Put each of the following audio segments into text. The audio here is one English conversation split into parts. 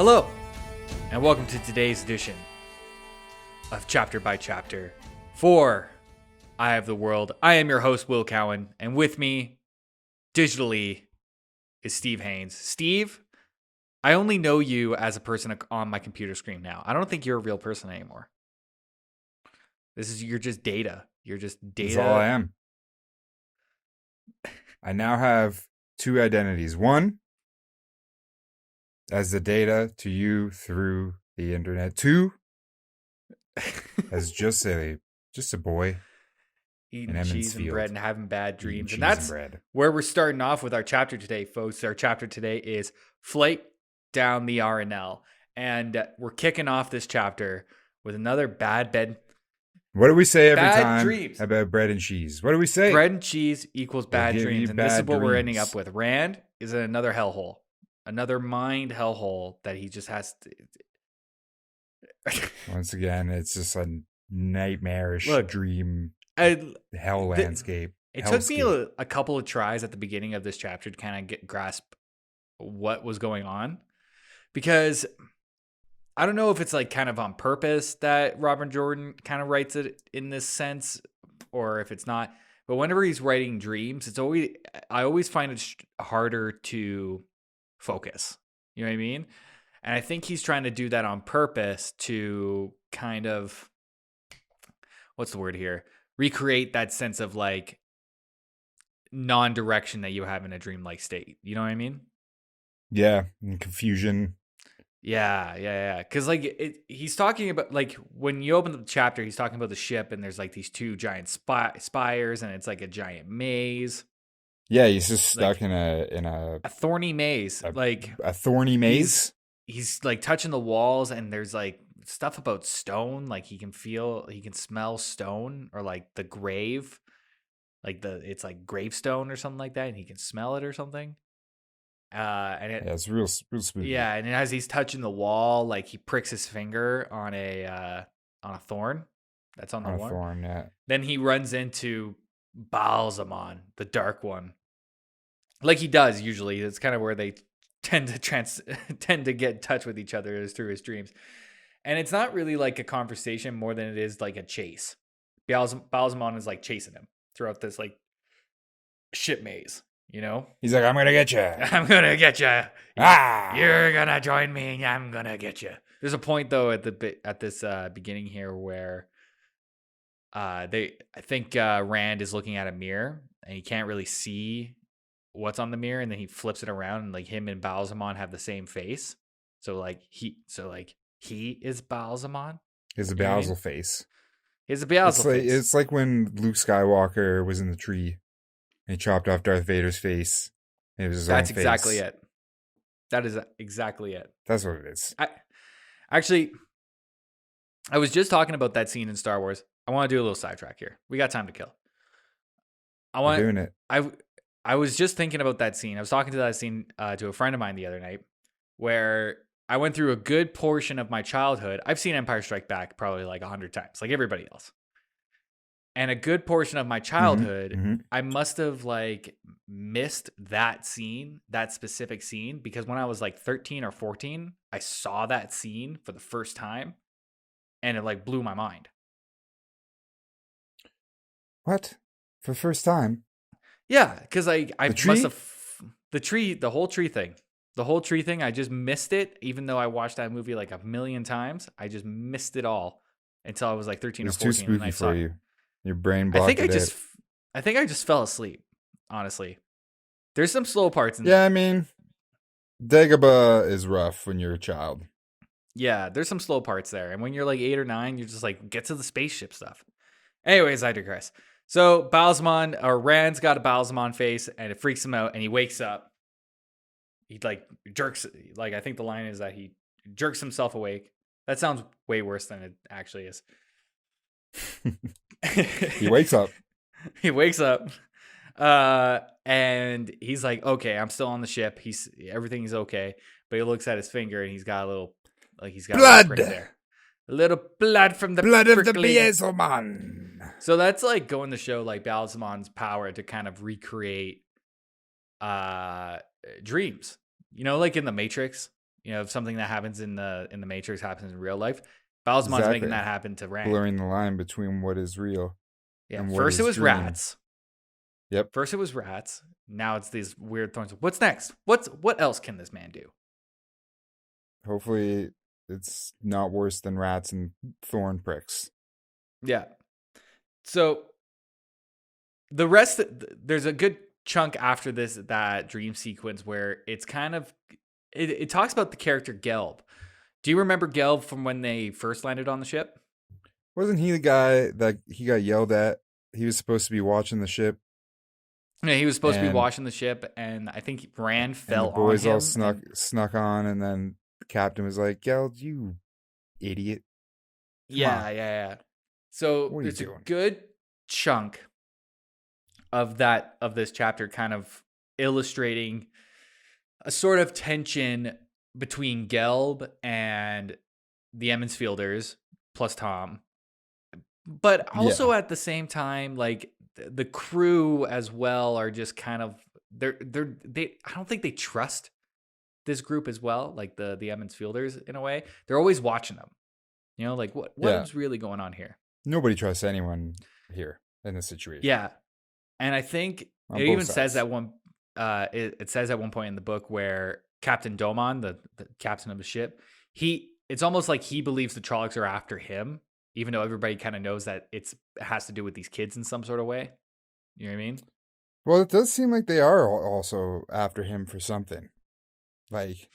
Hello, and welcome to today's edition of Chapter by Chapter for Eye of the World. I am your host, Will Cowan, and with me, digitally, is Steve Haynes. Steve, I only know you as a person on my computer screen now. I don't think you're a real person anymore. You're just data. You're just data. That's all I am. I now have two identities. One, as the data to you through the internet. Two, as just a boy eating cheese and bread and having bad dreams. And and that's where we're starting off with our chapter today, folks. Our chapter today is Flight Down the Arinelle. And we're kicking off this chapter with another bad bed. What do we say every time dreams. about bread and cheese? What do we say? Bread and cheese equals bad dreams. And this is what we're ending dreams. up with. Rand is in another hellhole. Another mind hellhole that he just has to... Once again, it's just a nightmarish dream hell landscape. It took me a couple of tries at the beginning of this chapter to kind of grasp what was going on. Because I don't know if it's like kind of on purpose that Robert Jordan kind of writes it in this sense, or if it's not. But whenever he's writing dreams, I always find it harder to focus. You know what I mean? And I think he's trying to do that on purpose to kind of, what's the word here? Recreate that sense of like non-direction that you have in a dreamlike state. You know what I mean? Yeah, and confusion. Yeah. Because like he's talking about, like, when you open the chapter, he's talking about the ship, and there's like these two giant spires, and it's like a giant maze. Yeah, he's just stuck in a thorny maze, a thorny maze. He's like touching the walls, and there's like stuff about stone. Like he can smell stone, or like the grave, like it's like gravestone or something like that, and he can smell it or something. It's real spooky. Yeah, and as he's touching the wall, like he pricks his finger on a thorn that's on the wall. Thorn, yeah. Then he runs into Balsamon, the Dark One. Like he does usually. It's kind of where they tend to get in touch with each other, is through his dreams. And it's not really like a conversation more than it is like a chase. Balsamon is like chasing him throughout this like ship maze, you know? He's like, I'm going to get you. I'm going to get you. Ah! You're going to join me, and I'm going to get you. There's a point though at this beginning here where I think Rand is looking at a mirror, and he can't really see what's on the mirror, and then he flips it around, and like him and Balsamon have the same face. So he is Balsamon. He has a Basil face. He has a Basil face. It's like when Luke Skywalker was in the tree and he chopped off Darth Vader's face. And it was his own face. That's exactly it. That is exactly it. That's what it is. I was just talking about that scene in Star Wars. I want to do a little sidetrack here. We got time to kill. I'm doing it. I was just thinking about that scene. I was talking to that scene to a friend of mine the other night, where I went through a good portion of my childhood. I've seen Empire Strike Back probably like 100 times, like everybody else. And a good portion of my childhood, I must have like missed that scene, that specific scene, because when I was like 13 or 14, I saw that scene for the first time, and it like blew my mind. What? For the first time? Yeah, because I must have the whole tree thing. I just missed it, even though I watched that movie like a million times. I just missed it all until I was like 13 or 14. It's too spooky for you. Your brain blocked I think I just fell asleep. Honestly, there's some slow parts in I mean, Dagobah is rough when you're a child. Yeah, there's some slow parts there, and when you're like 8 or 9, you're just like, get to the spaceship stuff. Anyways, I digress. So Rand's got a Balsamon face, and it freaks him out, and he wakes up. He like jerks, like I think the line is that he jerks himself awake. That sounds way worse than it actually is. He wakes up. And he's like, okay, I'm still on the ship. Everything's okay. But he looks at his finger, and he's got a little, like he's got blood a prick there. A little blood from the blood of the Balsamon. So that's like going to show like Balsamon's power to kind of recreate dreams. You know, like in the Matrix, You know, if something that happens in the Matrix happens in real life, Balisman's making Exactly. that happen to Rand. Blurring the line between what is real Yeah, and what first it is was dream. rats. Yep. First it was rats. Now it's these weird thorns. What's next? What else can this man do? Hopefully, it's not worse than rats and thorn pricks. Yeah. So the rest, there's a good chunk after this, that dream sequence where it's kind of, it talks about the character Gelb. Do you remember Gelb from when they first landed on the ship? Wasn't he the guy that he got yelled at? He was supposed to be watching the ship, Yeah, he was supposed to be and washing the ship, and I think Rand the fell on boys all him. snuck on, and then the captain was like, "Geld, you idiot! Come on, Yeah. So what are you there's a doing?" good chunk of this chapter kind of illustrating a sort of tension between Gelb and the Emmonsfielders plus Thom, but Yeah, also at the same time, like the crew as well are just kind of, they I don't think they trust this group as well, like the Emmonsfielders in a way. They're always watching them. You know, like what yeah. is really going on here? Nobody trusts anyone here in this situation Yeah, and I think on it both even says sides. at one it says at one point in the book where Captain Domon, the captain of the ship, it's almost like he believes the Trollocs are after him, even though everybody kind of knows that it has to do with these kids in some sort of way. You know what I mean? Well, it does seem like they are also after him for something. Like,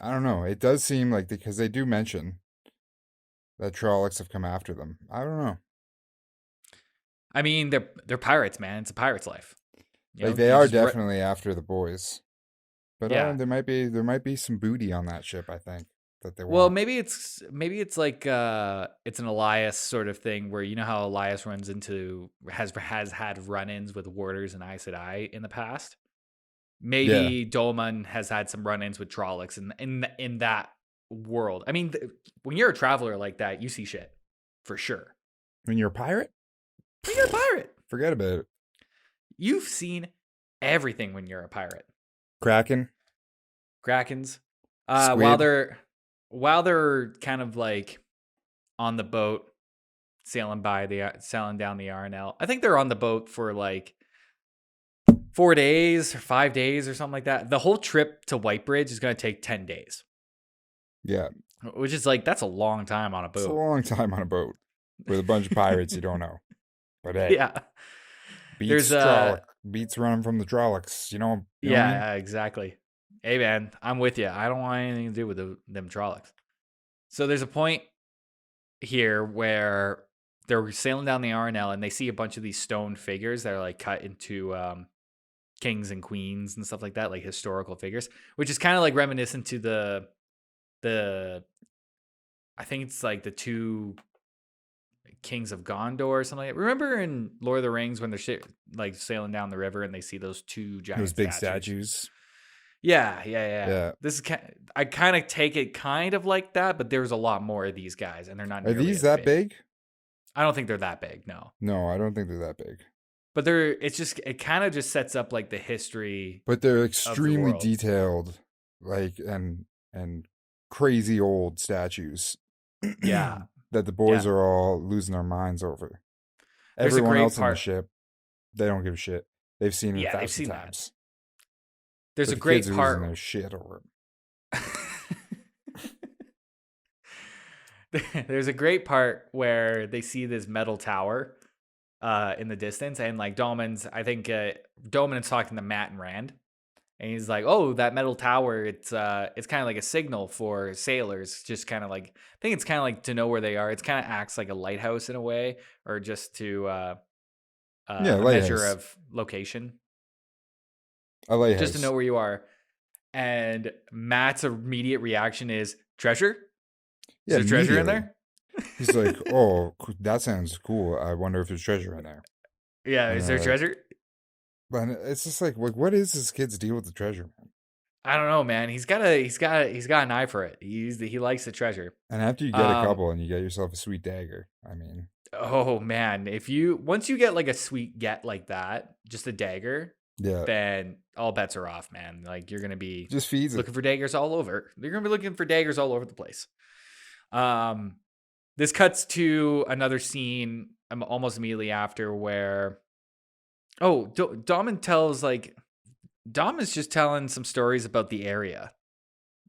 I don't know. It does seem like, because they do mention that Trollocs have come after them. I don't know. I mean, they're pirates, man. It's a pirate's life. You Like, know, they you are just definitely after the boys. But yeah. there might be some booty on that ship, I think, that they Well, want. maybe it's like it's an Elias sort of thing where, you know how Elias runs into has had run-ins with warders and Aes Sedai in the past. Yeah. Maybe Dolman has had some run-ins with Trollocs in that world. I mean, when you're a traveler like that, you see shit for sure. When you're a pirate, When you're a pirate, forget about it. you've seen everything when you're a pirate. Kraken, Krakens, while squid. they're kind of like on the boat sailing down the Arinelle. I think they're on the boat for like 4 days or 5 days or something like that. The whole trip to Whitebridge is going to take 10 days, Yeah. which is like, that's a long time on a It's a boat. long time on a boat with a bunch of pirates you don't know. But hey, Yeah. There's beats running from the Trollocs. You know what I mean? yeah, exactly. Hey man, I'm with you. I don't want anything to do with them Trollocs. So there's a point here where they're sailing down the Arinelle and they see a bunch of these stone figures that are like cut into kings and queens and stuff like that, like historical figures, which is kind of like reminiscent to the I think it's like the two kings of Gondor or something like that. Remember in Lord of the Rings when they're like sailing down the river and they see those two Those giant big statues? statues. Yeah. Yeah. This is I kind of take it kind of like that, but there's a lot more of these guys and they're not Are nearly these as that big. big? I don't think they're that big, no. No, I don't think they're that big. But it kind of just sets up like the history But they're of the extremely world. detailed, like and crazy old statues Yeah. that the boys Yeah. are all losing their minds over. There's a Everyone great else on the part. ship, they don't give a shit. They've seen it a Yeah, they've thousand seen that. times. There's But a the kids great are losing part. their shit over There's a great part where they see this metal tower in the distance, and like I think Domin's talking to Matt and Rand, and he's like, "Oh, that metal tower, it's kind of like a signal for sailors, just kind of like, I think it's kind of like to know where they are. It's kind of acts like a lighthouse in a way, or just to it. Yeah, a measure lighthouse. of location, A just to know lighthouse. where you are." And Matt's immediate reaction is, "Treasure? Is Yeah, there treasure in immediately. there?" He's like, "Oh, that sounds cool. I wonder if there's treasure in there." Yeah, And is they're there like, treasure? but it's just like, what is this kid's deal with the treasure, man? I don't know, man. He's got an eye for it. He likes the treasure. And after you get a Um. couple and you get yourself a sweet dagger, I mean, Oh man, if you once you get like a sweet get like that, just a dagger. Yeah. then all bets are off, man. Like you're gonna be Just feeds it. looking for daggers all over. You're gonna be looking for daggers all over the place. This cuts to another scene almost immediately after where Dom tells like Dom is just telling some stories about the area,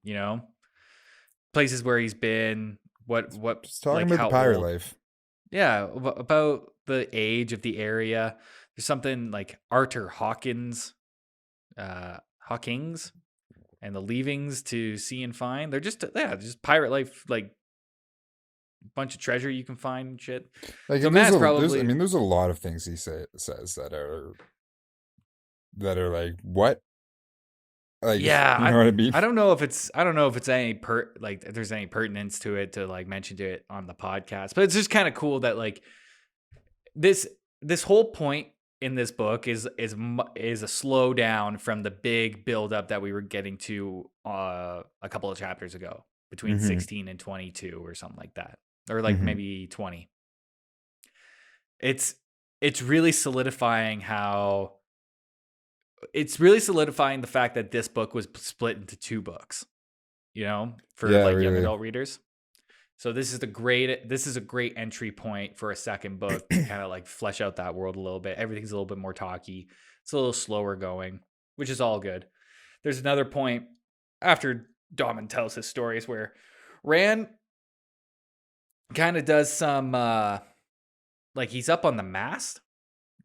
you know, places where he's been, what Just talking like about the how pirate old. life. Yeah, about the age of the area. There's something like Arthur Hawkins, and the leavings to see and find. They're just pirate life, like bunch of treasure you can find and shit. Like, So and Matt's probably there's a lot of things he says that are like, what? Like, yeah. you know what I mean? I don't know if it's any if there's any pertinence to it to like mention to it on the podcast, but it's just kind of cool that like this whole point in this book is a slowdown from the big buildup that we were getting to a couple of chapters ago between 16 and 22 or something like that, or like maybe 20. It's really solidifying the fact that this book was split into 2 books, you know, for young adult readers. So this is a great entry point for a second book to kind of like flesh out that world a little bit. Everything's a little bit more talky. It's a little slower going, which is all good. There's another point after Dahman tells his stories where Rand kind of does some like he's up on the mast.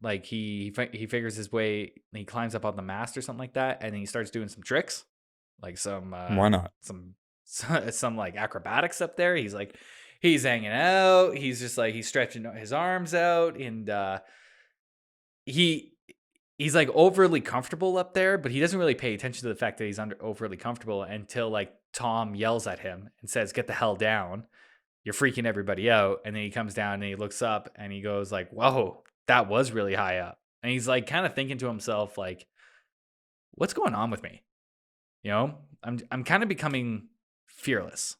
Like he figures his way, he climbs up on the mast or something like that, and then he starts doing some tricks, like some why not? Some like acrobatics up there. He's hanging out. He's just like he's stretching his arms out, and he's like overly comfortable up there, but he doesn't really pay attention to the fact that he's overly comfortable until like Thom yells at him and says, "Get the hell down. You're freaking everybody out." And then he comes down and he looks up and he goes like, "Whoa, that was really high up." And he's like kind of thinking to himself like, "What's going on with me?" You know, I'm kind of becoming fearless.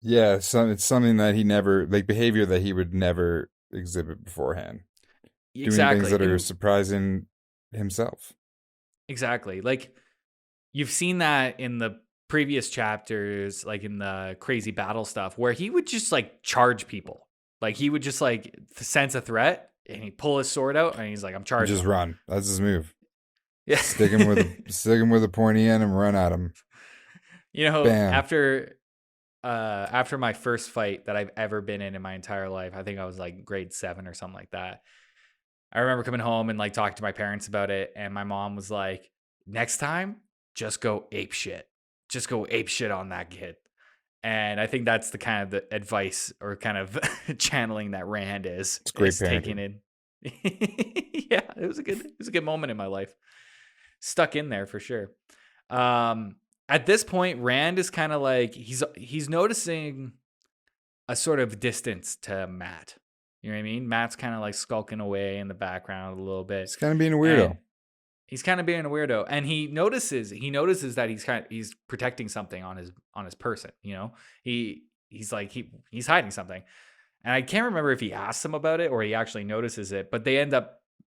Yeah, it's something that he never, like, behavior that he would never exhibit beforehand. Exactly. Doing things that are surprising himself. Exactly. Like you've seen that in the previous chapters, like in the crazy battle stuff, where he would just like charge people. Like he would just like sense a threat and he'd pull his sword out and he's like, "I'm charging." Just run. That's his move. Yeah. Stick him with a pointy end and run at him. You know, Bam. after my first fight that I've ever been in my entire life, I think I was like grade 7 or something like that. I remember coming home and like talking to my parents about it, and my mom was like, "Next time, just go ape shit. Just go ape shit on that kid." And I think that's the kind of the advice or kind of channeling that Rand is. It's great taking in. Yeah, it was a good moment in my life. Stuck in there for sure. At this point, Rand is kind of like he's noticing a sort of distance to Matt. You know what I mean? Matt's kind of like skulking away in the background a little bit. He's kind of being a weirdo. He's kind of being a weirdo, and he notices that he's protecting something on his person. You know, he's hiding something, and I can't remember if he asks him about it or he actually notices it. But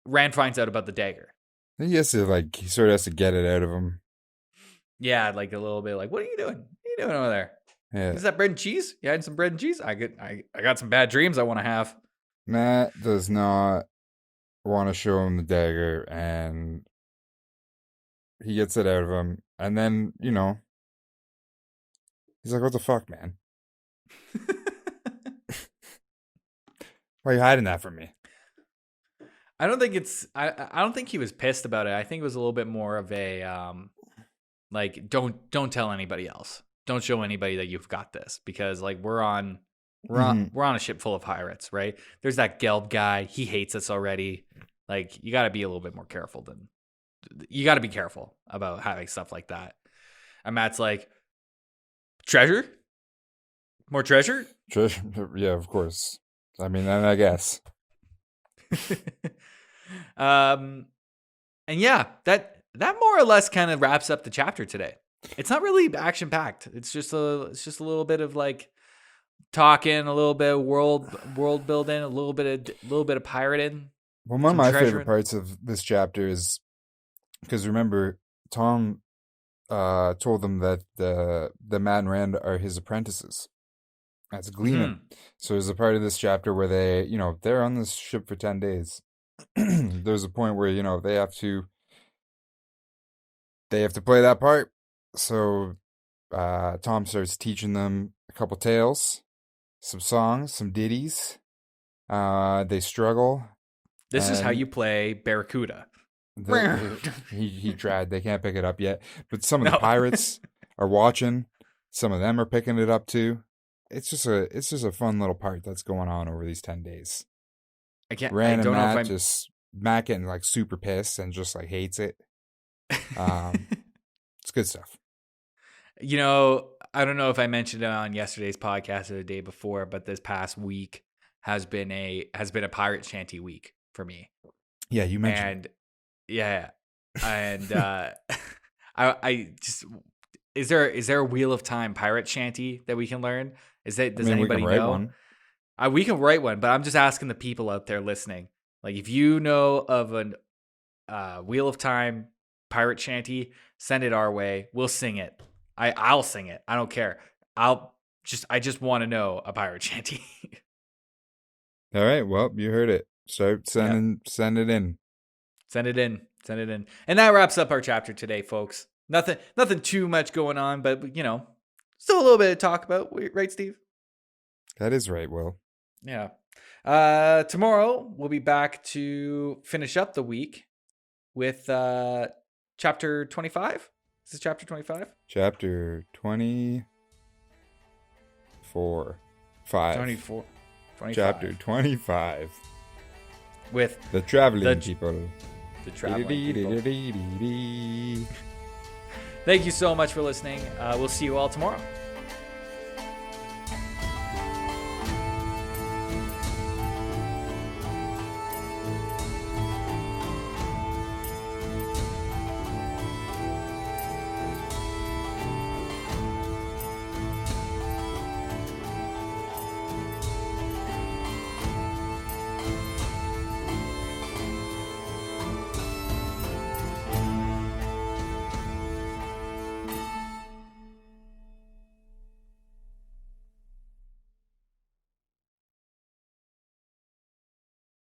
Rand finds out about the dagger. He sort of has to get it out of him. Yeah, like a little bit. Like, what are you doing? What are you doing over there? Yeah. Is that bread and cheese? You had some bread and cheese? I got some bad dreams I want to have. Matt does not want to show him the dagger, and he gets it out of him. And then, you know, he's like, "What the fuck, man? Why are you hiding that from me?" I don't think I don't think he was pissed about it. I think it was a little bit more of a like don't tell anybody else. Don't show anybody that you've got this, because like we're on a ship full of pirates, right? There's that Gelb guy. He hates us already. Like you got to be a little bit more careful you got to be careful about having stuff like that. And Matt's like, "Treasure? More treasure?" Treasure? Yeah, of course. I mean, I guess. And yeah, that more or less kind of wraps up the chapter today. It's not really action packed. It's just a little bit of like talking, a little bit of world building, a little bit of pirating. Well, one of some my treasure. favorite parts of this chapter is because remember, Thom told them that the Mad and Rand are his apprentices as gleemen. Mm-hmm. So there's a part of this chapter where they, they're on this ship for 10 days. There's a point where, they have to play that part. So Thom starts teaching them a couple tales, some songs, some ditties. They struggle, This is how and you play Barracuda. he tried. They can't pick it up yet, but some of the No. pirates are watching. Some of them are picking it up too. It's just a fun little part that's going on over these 10 days. I Rand and don't know if Matt getting like super pissed and just like hates it. It's good stuff. I don't know if I mentioned it on yesterday's podcast or the day before, but this past week has been a pirate shanty week for me. Yeah, you mentioned. And yeah, and I just is there a Wheel of Time pirate shanty that we can learn? Does anybody we can write know? one. We can write one, but I'm just asking the people out there listening. Like, if you know of an Wheel of Time pirate shanty, send it our way. We'll sing it. I'll sing it. I don't care. I just want to know a pirate shanty. All right. Well, you heard it. Start send it in. Send it in. And that wraps up our chapter today, folks. Nothing too much going on, but still a little bit to talk about, right, Steve? That is right, Will. Yeah. Tomorrow we'll be back to finish up the week with chapter 25. Is this chapter 25? Chapter 24. 24. 25. Chapter 25. With the traveling people. The traveling people. Thank you so much for listening. We'll see you all tomorrow.